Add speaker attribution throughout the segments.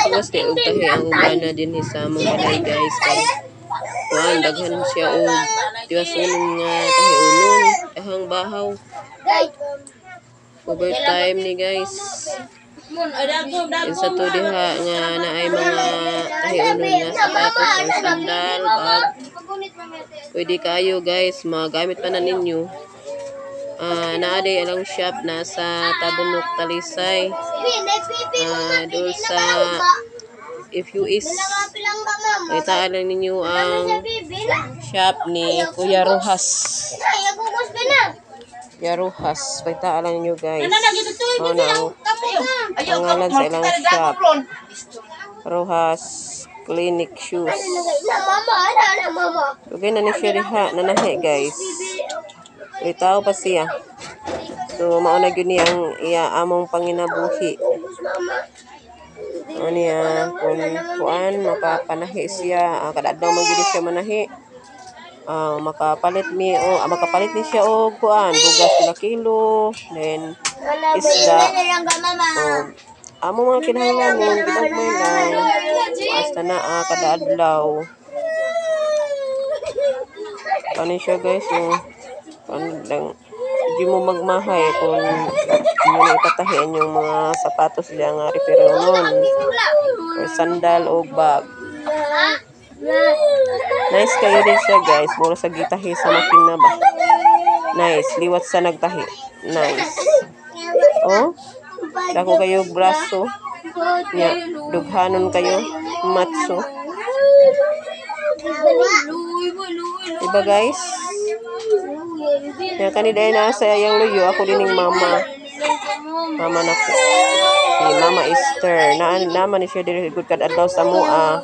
Speaker 1: Mas kay og tahi ang ugana din sa among balay guys kay kuan daghan siya og tiwasunon nga tahi unon ahang bahaw. Overtime ni guys. Isa to diha nga naay mga tahi unon nga sapatos or sandal, bag. Pwede kayo guys magamit pa na ninyo. Naaday alang shop nasa Tabunok, Talisay. Doon sa FUS. Kita lang ninyo ang shop ni Kuya Rojas. Kuya Rojas. Kita lang ninyo guys. Ano na ang pangalan sa ilang shop. Rojas Clinic Shoes. Okay na ni siya diha. Nanahe guys. Itaw pa siya. So, mauna yun niya ang among panginabuhi. Ano niya, kung kuan, makapanahi siya, kadadaw magiging siya manahi. Makapalit ni siya o kuan, bugas na kilo, then isda. Among mga kinahanglan, ginagmay lang, basta na kadadlaw. Ano siya guys, hindi mo magmahay kung hindi mo itatahian yung mga sapatos niya nga referonon or sandal o bag. Nice kayo din siya guys, mura sa gitahi sa makina ba. Nice, liwat sa nagtahi. Nice. Oh, dako kayo braso nya, dughanon kayo matso. Diba guys? Yan kanina na sa yang luyo ako dining mama na ko si Mama Esther naman ni siya diri good kad adlaw sa mua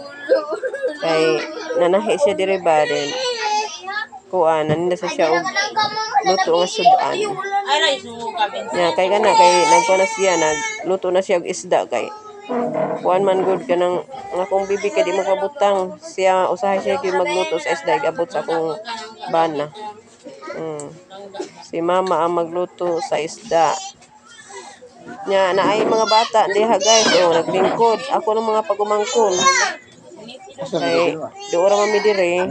Speaker 1: kay nanahi siya diri ba din kuan nanda sa siya og luto nga sudan ya kay kana kay nagkuan na siya nagluto na siya og isda kay kuan man good kanang akong bibi kay di mo pabutang siya usahay siya gyud magluto sa isda abot sa akong bana. Si mama ang magluto sa isda. Nya naay mga bata diha guys, naglingkod. Ako ng mga pagumangkon. Kay doora man mi dire.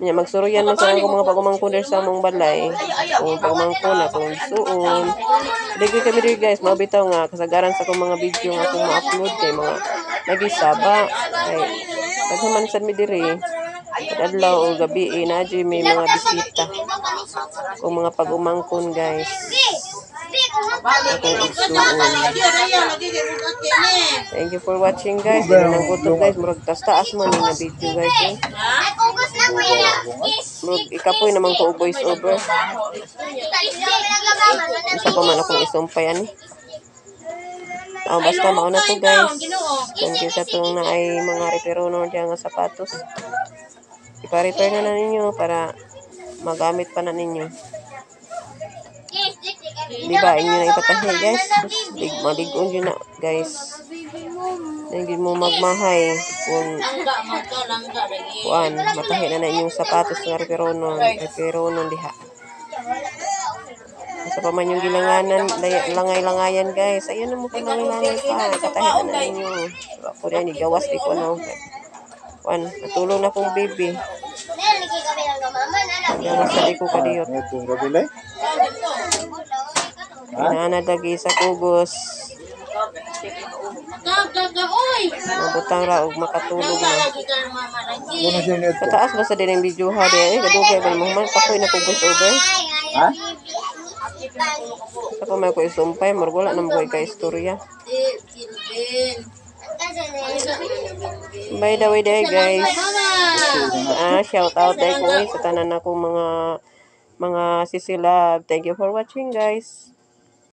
Speaker 1: Nya magsuruyan man sa akong mga pagumangkon diri sa among balay. Kung pagumangkon akong suon. Dili kami dire guys, mabitaw nga kasagaran sa akong mga video nga akong ma-upload kay mga nagisaba. Kay daghan man sad mi dire. Adlaw o gabi naji may mga bisita o mga pag-umangkon guys. Thank you for watching guys. Nang gutom guys, murag taas man nga video guys. Murag ikapoy naman ko voice over. Isa pa man akong isumpay ani. Basta mauna to guys. Thank you sa itong na ay mga referonon dyan nga sapatos. Ipa-repair na ninyo para magamit pa na ninyo. Diba, inyo na ipatahi guys. Maligon yun na guys. Hindi mo magmahay kung matahi na inyong sapatos nga referonon diha. Sa pa man yung gilanganan, langay-langayan guys. Ayun na mo pangalangay pa. Katahi na ninyo. Ako na ni gawas di ko no. Natulong na kong baby. Yan sa di ko kadiyot. Inanadagi sa kugos. Mabutang ra og makatulog na. Pataas ba sa din ang video ha di? Kadugay ba mo man kapoy na kugos over? Ha? Ako may ko isumpay, margula na mo kay istorya. By the way there guys, shout out day ko sa tanan akong mga sisilab. Thank you for watching guys.